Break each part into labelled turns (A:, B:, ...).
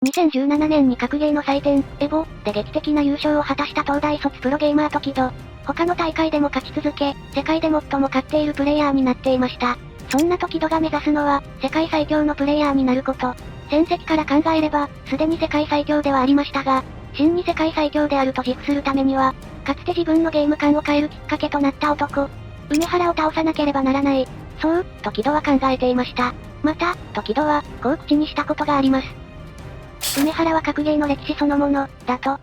A: 2017年に格ゲーの祭典、エボで劇的な優勝を果たした東大卒プロゲーマートキド。他の大会でも勝ち続け、世界で最も勝っているプレイヤーになっていました。そんなトキドが目指すのは、世界最強のプレイヤーになること。戦績から考えれば、すでに世界最強ではありましたが、真に世界最強であると自負するためには、かつて自分のゲーム感を変えるきっかけとなった男、梅原を倒さなければならない。そう、トキドは考えていました。また、トキドは、こう口にしたことがあります。梅原は格ゲーの歴史そのもの、だと。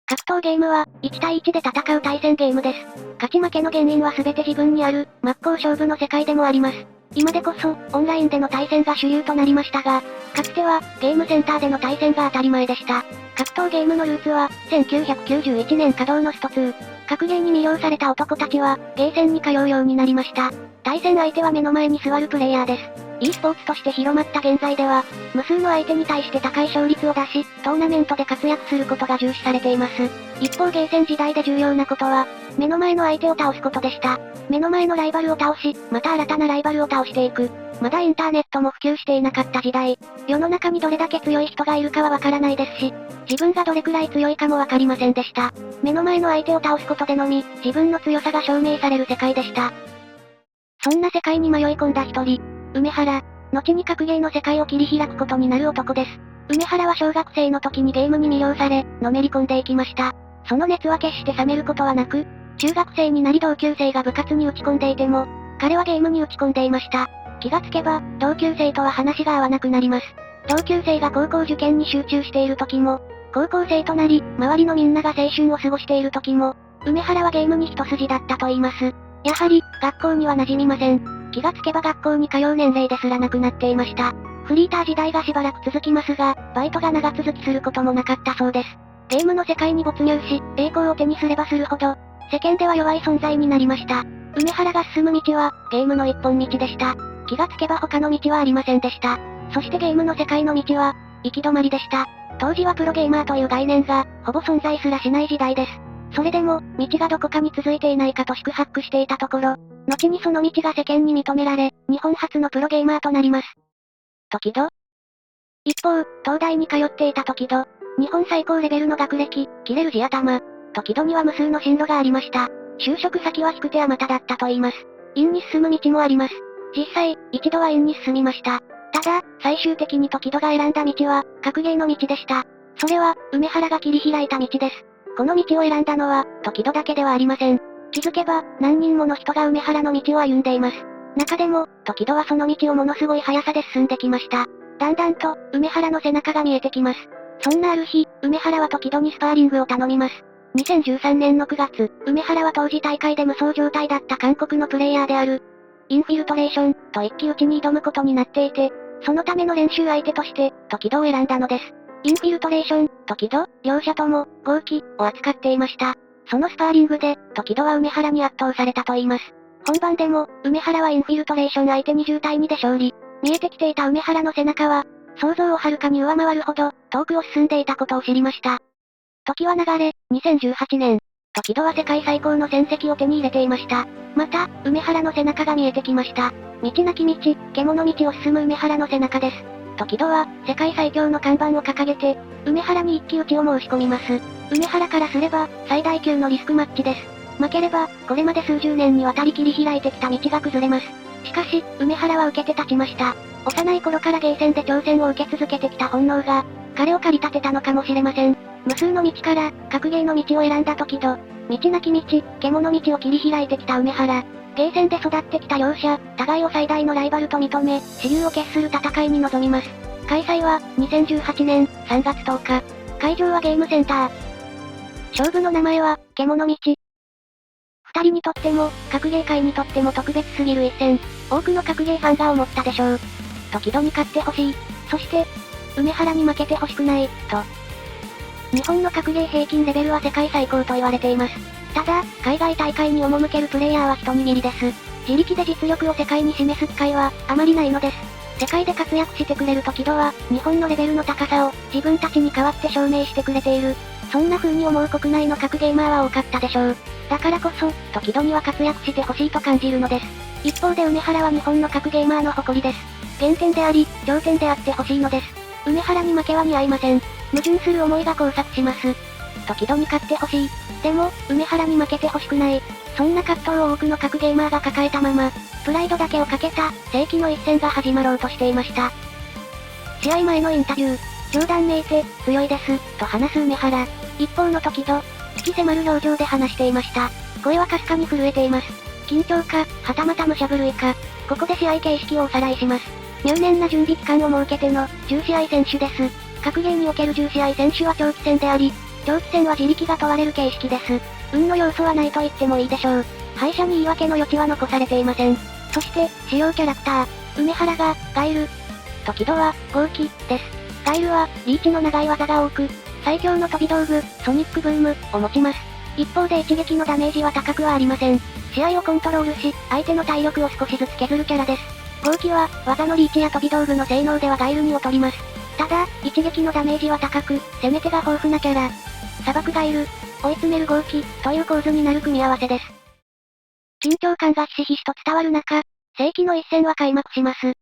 A: 格闘ゲームは、1対1で戦う対戦ゲームです。勝ち負けの原因は全て自分にある、真っ向勝負の世界でもあります。今でこそ、オンラインでの対戦が主流となりましたが、かつては、ゲームセンターでの対戦が当たり前でした。格闘ゲームのルーツは、1991年稼働のスト2。格ゲーに魅了された男たちは、ゲーセンに通うようになりました。対戦相手は目の前に座るプレイヤーです。e スポーツとして広まった現在では、無数の相手に対して高い勝率を出し、トーナメントで活躍することが重視されています。一方ゲーセン時代で重要なことは、目の前の相手を倒すことでした。目の前のライバルを倒し、また新たなライバルを倒していく。まだインターネットも普及していなかった時代、世の中にどれだけ強い人がいるかはわからないですし、自分がどれくらい強いかもわかりませんでした。目の前の相手を倒すことでのみ、自分の強さが証明される世界でした。そんな世界に迷い込んだ一人、梅原。後に格ゲーの世界を切り開くことになる男です。梅原は小学生の時にゲームに魅了され、のめり込んでいきました。その熱は決して冷めることはなく、中学生になり同級生が部活に打ち込んでいても、彼はゲームに打ち込んでいました。気がつけば、同級生とは話が合わなくなります。同級生が高校受験に集中している時も、高校生となり、周りのみんなが青春を過ごしている時も、梅原はゲームに一筋だったと言います。やはり、学校には馴染みません。気がつけば学校に通う年齢ですらなくなっていました。フリーター時代がしばらく続きますが、バイトが長続きすることもなかったそうです。ゲームの世界に没入し、栄光を手にすればするほど、世間では弱い存在になりました。梅原が進む道は、ゲームの一本道でした。気がつけば他の道はありませんでした。そしてゲームの世界の道は、行き止まりでした。当時はプロゲーマーという概念が、ほぼ存在すらしない時代です。それでも、道がどこかに続いていないかと四苦八苦していたところ、後にその道が世間に認められ、日本初のプロゲーマーとなります。トキド。一方、東大に通っていたトキド。日本最高レベルの学歴、切れる地頭。トキドには無数の進路がありました。就職先は引く手あまただったと言います。院に進む道もあります。実際、一度は院に進みました。ただ、最終的にトキドが選んだ道は、格ゲーの道でした。それは、梅原が切り開いた道です。この道を選んだのは、トキドだけではありません。気づけば、何人もの人が梅原の道を歩んでいます。中でも、トキドはその道をものすごい速さで進んできました。だんだんと、梅原の背中が見えてきます。そんなある日、梅原はトキドにスパーリングを頼みます。2013年の9月、梅原は当時大会で無双状態だった韓国のプレイヤーである、インフィルトレーション、と一騎打ちに挑むことになっていて、そのための練習相手として、トキドを選んだのです。インフィルトレーション、トキド、両者とも、合気、を扱っていました。そのスパーリングで、トキドは梅原に圧倒されたと言います。本番でも、梅原はインフィルトレーション相手に10対2で勝利。見えてきていた梅原の背中は、想像をはるかに上回るほど、遠くを進んでいたことを知りました。時は流れ、2018年。トキドは世界最高の戦績を手に入れていました。また、梅原の背中が見えてきました。道なき道、獣道を進む梅原の背中です。トキドは、世界最強の看板を掲げて、梅原に一騎打ちを申し込みます。梅原からすれば、最大級のリスクマッチです。負ければ、これまで数十年にわたり切り開いてきた道が崩れます。しかし、梅原は受けて立ちました。幼い頃からゲーセンで挑戦を受け続けてきた本能が、彼を駆り立てたのかもしれません。無数の道から、格ゲーの道を選んだトキド。道なき道、獣道を切り開いてきた梅原。ゲーセンで育ってきた両者、互いを最大のライバルと認め、支流を決する戦いに臨みます。開催は、2018年3月10日。会場はゲームセンター。勝負の名前は、獣道。二人にとっても、格ゲー界にとっても特別すぎる一戦。多くの格ゲーファンが思ったでしょう。トキドに勝ってほしい。そして、梅原に負けてほしくない、と。日本の格ゲー平均レベルは世界最高と言われています。ただ、海外大会に赴けるプレイヤーは一握りです。自力で実力を世界に示す機会は、あまりないのです。世界で活躍してくれるトキドは、日本のレベルの高さを、自分たちに代わって証明してくれている。そんな風に思う国内の格ゲーマーは多かったでしょう。だからこそ、トキドには活躍してほしいと感じるのです。一方で梅原は日本の格ゲーマーの誇りです。原点であり、頂点であってほしいのです。梅原に負けは似合いません。矛盾する思いが交錯します。時戸に勝ってほしい。でも、梅原に負けてほしくない。そんな葛藤を多くの各ゲーマーが抱えたまま、プライドだけをかけた、世紀の一戦が始まろうとしていました。試合前のインタビュー、冗談めいて、強いです、と話す梅原。一方の時戸、引き迫る表情で話していました。声はかすかに震えています。緊張か、はたまた武者震いか。ここで試合形式をおさらいします。入念な準備期間を設けての、10試合選手です。格ゲーにおける10試合選手は長期戦であり、長期戦は自力が問われる形式です。運の要素はないと言ってもいいでしょう。敗者に言い訳の余地は残されていません。そして、主要キャラクター、梅原が、ガイル。時戸は、豪気、です。ガイルは、リーチの長い技が多く、最強の飛び道具、ソニックブーム、を持ちます。一方で一撃のダメージは高くはありません。試合をコントロールし、相手の体力を少しずつ削るキャラです。豪気は、技のリーチや飛び道具の性能ではガイルに劣ります。ただ、一撃のダメージは高く、攻め手が豊富なキャラ。砂漠ガイル、追い詰める豪気、という構図になる組み合わせです。緊張感がひしひしと伝わる中、世紀の一戦は開幕します。1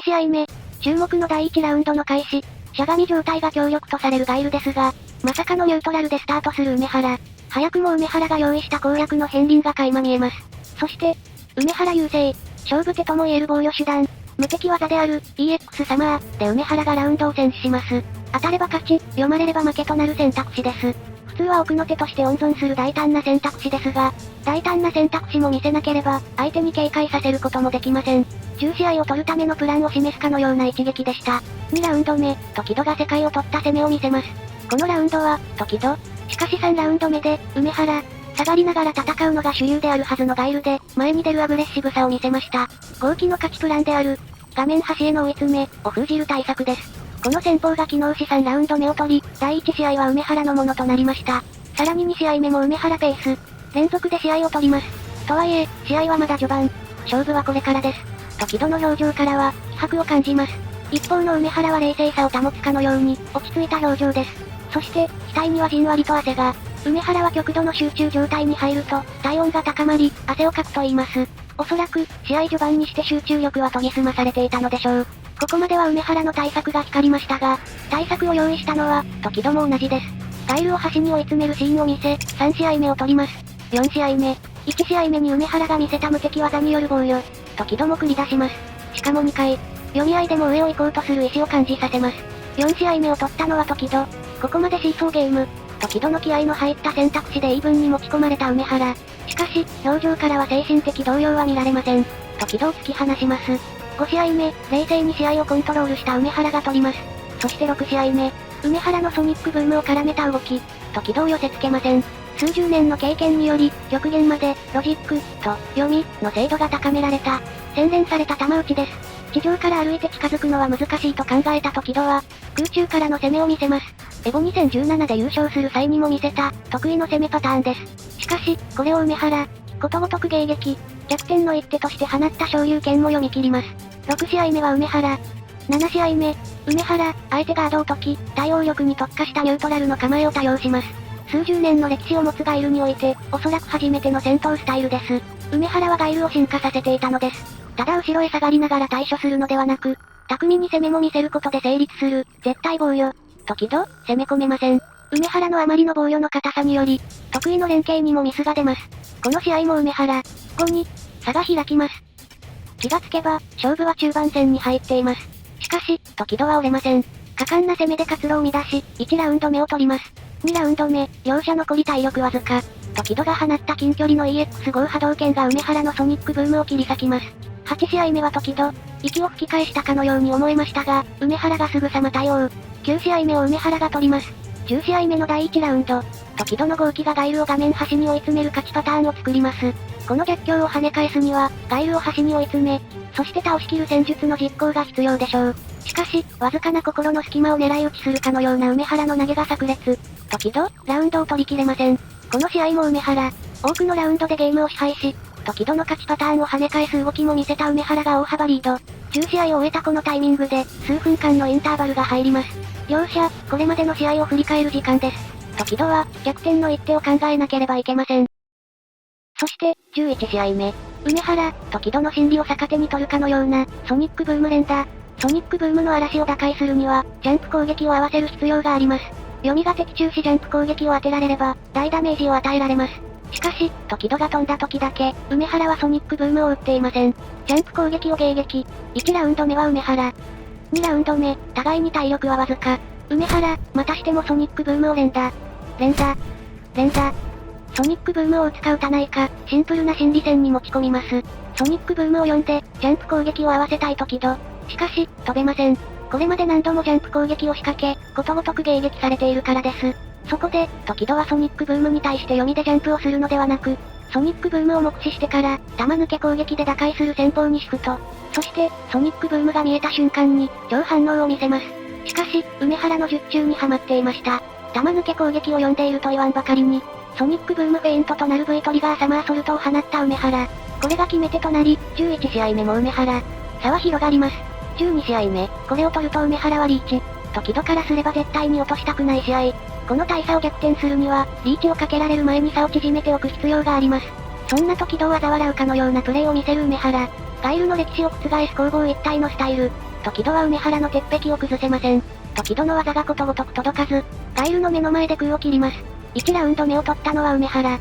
A: 試合目、注目の第1ラウンドの開始、しゃがみ状態が強力とされるガイルですが、まさかのニュートラルでスタートする梅原。早くも梅原が用意した攻略の片鱗が垣間見えます。そして、梅原優勢、勝負手とも言える防御手段、無敵技である EX サマーで梅原がラウンドを先取します。当たれば勝ち、読まれれば負けとなる選択肢です。普通は奥の手として温存する大胆な選択肢ですが、大胆な選択肢も見せなければ、相手に警戒させることもできません。10試合を取るためのプランを示すかのような一撃でした。2ラウンド目、時戸が世界を取った攻めを見せます。このラウンドは、時戸。しかし3ラウンド目で、梅原。下がりながら戦うのが主流であるはずのガイルで、前に出るアグレッシブさを見せました。豪気の勝ちプランである、画面端への追い詰め、を封じる対策です。この戦法が機能し3ラウンド目を取り、第1試合は梅原のものとなりました。さらに2試合目も梅原ペース。連続で試合を取ります。とはいえ、試合はまだ序盤。勝負はこれからです。時戸の表情からは、気迫を感じます。一方の梅原は冷静さを保つかのように、落ち着いた表情です。そして、額にはじんわりと汗が。梅原は極度の集中状態に入ると、体温が高まり、汗をかくと言います。おそらく、試合序盤にして集中力は研ぎ澄まされていたのでしょう。ここまでは梅原の対策が光りましたが、対策を用意したのは、時戸も同じです。ガイルを端に追い詰めるシーンを見せ、3試合目を取ります。4試合目。1試合目に梅原が見せた無敵技による防御。時戸も繰り出します。しかも2回。読み合いでも上を行こうとする意志を感じさせます。4試合目を取ったのは時戸。ここまでシーソーゲーム。時戸の気合の入った選択肢でイーブンに持ち込まれた梅原。しかし、表情からは精神的動揺は見られません。時戸を突き放します。5試合目、冷静に試合をコントロールした梅原が取ります。そして6試合目、梅原のソニックブームを絡めた動き、時戸を寄せ付けません。数十年の経験により、極限まで、ロジック、と、読み、の精度が高められた、洗練された球打ちです。地上から歩いて近づくのは難しいと考えた時戸は、空中からの攻めを見せます。エボ2017で優勝する際にも見せた、得意の攻めパターンです。しかし、これを梅原、ことごとく迎撃、逆転の一手として放った昇竜拳も読み切ります。6試合目は梅原。7試合目、梅原、相手ガードを解き、対応力に特化したニュートラルの構えを多用します。数十年の歴史を持つガイルにおいて、おそらく初めての戦闘スタイルです。梅原はガイルを進化させていたのです。ただ後ろへ下がりながら対処するのではなく、巧みに攻めも見せることで成立する、絶対防御。時戸、攻め込めません。梅原のあまりの防御の硬さにより、得意の連携にもミスが出ます。この試合も梅原、5に、差が開きます。気がつけば、勝負は中盤戦に入っています。しかし、時戸は折れません。果敢な攻めで活路を乱し、1ラウンド目を取ります。2ラウンド目、両者残り体力わずか。時戸が放った近距離の EX5 波動拳が梅原のソニックブームを切り裂きます。8試合目は時戸、息を吹き返したかのように思えましたが、梅原がすぐさま対応。9試合目を梅原が取ります。10試合目の第1ラウンド、時戸の豪気がガイルを画面端に追い詰める勝ちパターンを作ります。この逆境を跳ね返すには、ガイルを端に追い詰め、そして倒しきる戦術の実行が必要でしょう。しかし、わずかな心の隙間を狙い撃ちするかのような梅原の投げが炸裂。時戸、ラウンドを取り切れません。この試合も梅原、多くのラウンドでゲームを支配し、時戸の勝ちパターンを跳ね返す動きも見せた梅原が大幅リード。10試合を終えたこのタイミングで、数分間のインターバルが入ります。両者、これまでの試合を振り返る時間です。時戸は、逆転の一手を考えなければいけません。そして、11試合目。梅原、時戸の心理を逆手に取るかのような、ソニックブーム連打。ソニックブームの嵐を打開するには、ジャンプ攻撃を合わせる必要があります。読みが的中しジャンプ攻撃を当てられれば、大ダメージを与えられます。しかし、時戸が飛んだ時だけ、梅原はソニックブームを打っていません。ジャンプ攻撃を迎撃。1ラウンド目は梅原。2ラウンド目、互いに体力はわずか。梅原、またしてもソニックブームを連打。連打。ソニックブームを打つか打たないか、シンプルな心理戦に持ち込みます。ソニックブームを読んで、ジャンプ攻撃を合わせたい時戸。しかし、飛べません。これまで何度もジャンプ攻撃を仕掛け、ことごとく迎撃されているからです。そこで、時戸はソニックブームに対して読みでジャンプをするのではなく、ソニックブームを目視してから、弾抜け攻撃で打開する戦法にシフト。そして、ソニックブームが見えた瞬間に、超反応を見せます。しかし、梅原の術中にはまっていました。弾抜け攻撃を読んでいると言わんばかりに、ソニックブームフェイントとなる V トリガーサマーソルトを放った梅原。これが決め手となり、11試合目も梅原。差は広がります。12試合目、これを取ると梅原はリーチ。時戸からすれば絶対に落としたくない試合。この大差を逆転するには、リーチをかけられる前に差を縮めておく必要があります。そんな時戸を嘲笑うかのようなプレーを見せる梅原。ガイルの歴史を覆す攻防一体のスタイル。時戸は梅原の鉄壁を崩せません。時戸の技がことごとく届かず、ガイルの目の前で空を切ります。1ラウンド目を取ったのは梅原。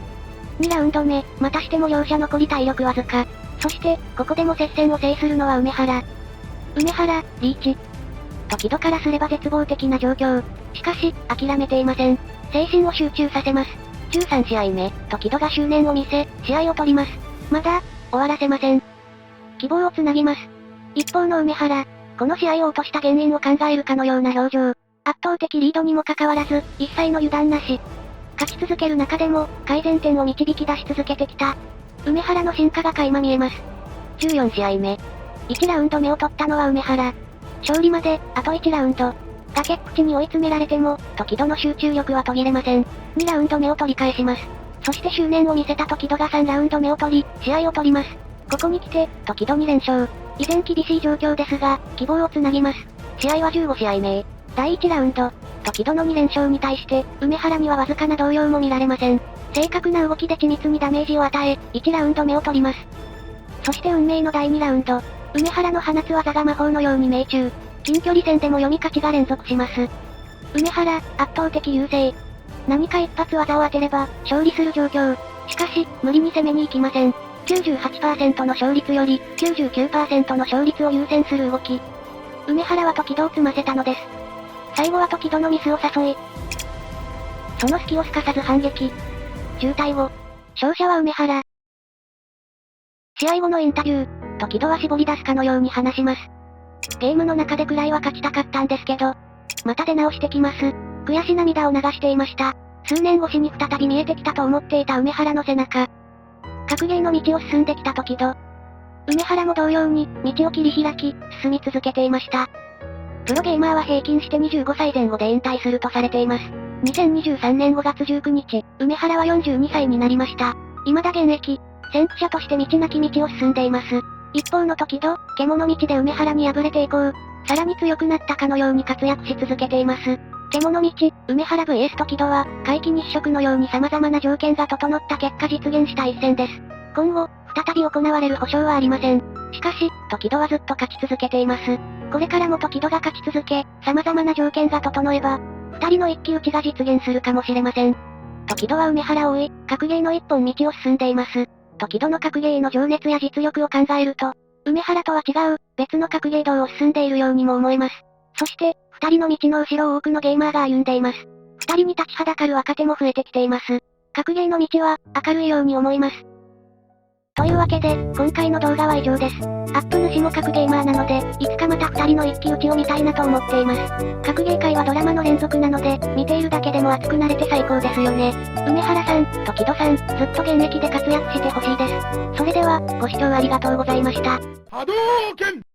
A: 2ラウンド目、またしても両者残り体力わずか。そして、ここでも接戦を制するのは梅原。梅原、リーチ。時戸からすれば絶望的な状況。しかし、諦めていません。精神を集中させます。13試合目、時戸が執念を見せ、試合を取ります。まだ、終わらせません。希望をつなぎます。一方の梅原、この試合を落とした原因を考えるかのような表情。圧倒的リードにもかかわらず、一切の油断なし。勝ち続ける中でも、改善点を導き出し続けてきた。梅原の進化が垣間見えます。14試合目。1ラウンド目を取ったのは梅原。勝利まで、あと1ラウンド。崖っぷちに追い詰められても、時戸の集中力は途切れません。2ラウンド目を取り返します。そして執念を見せた時戸が3ラウンド目を取り、試合を取ります。ここに来て、時戸2連勝。依然厳しい状況ですが、希望をつなぎます。試合は15試合目。第1ラウンド。時戸の2連勝に対して、梅原にはわずかな動揺も見られません。正確な動きで緻密にダメージを与え、1ラウンド目を取ります。そして運命の第2ラウンド。梅原の放つ技が魔法のように命中。近距離戦でも読み勝ちが連続します。梅原、圧倒的優勢。何か一発技を当てれば、勝利する状況。しかし、無理に攻めに行きません。98% の勝率より、99% の勝率を優先する動き。梅原は時戸を詰ませたのです。最後は時戸のミスを誘い、その隙をすかさず反撃。渋滞後。勝者は梅原。試合後のインタビュー、時戸は絞り出すかのように話します。ゲームの中でくらいは勝ちたかったんですけど、また出直してきます。悔し涙を流していました。数年越しに再び見えてきたと思っていた梅原の背中。格ゲーの道を進んできた時戸。梅原も同様に、道を切り開き、進み続けていました。プロゲーマーは平均して25歳前後で引退するとされています。2023年5月19日、梅原は42歳になりました。未だ現役、先駆者として道なき道を進んでいます。一方の時戸、獣道で梅原に敗れて以降、さらに強くなったかのように活躍し続けています。獣道、梅原 VS 時戸は、皆既日食のように様々な条件が整った結果実現した一戦です。今後、再び行われる保証はありません。しかし、時戸はずっと勝ち続けています。これからも時戸が勝ち続け、様々な条件が整えば、二人の一騎打ちが実現するかもしれません。時戸は梅原を追い、格ゲーの一本道を進んでいます。時戸の格ゲーの情熱や実力を考えると、梅原とは違う、別の格ゲー道を進んでいるようにも思えます。そして、二人の道の後ろを多くのゲーマーが歩んでいます。二人に立ちはだかる若手も増えてきています。格ゲーの道は、明るいように思います。というわけで、今回の動画は以上です。アップ主も格ゲーマーなので、いつかまた二人の一騎打ちを見たいなと思っています。格ゲー界はドラマの連続なので、見ているだけでも熱くなれて最高ですよね。梅原さん、時戸さん、ずっと現役で活躍してほしいです。それでは、ご視聴ありがとうございました。波動拳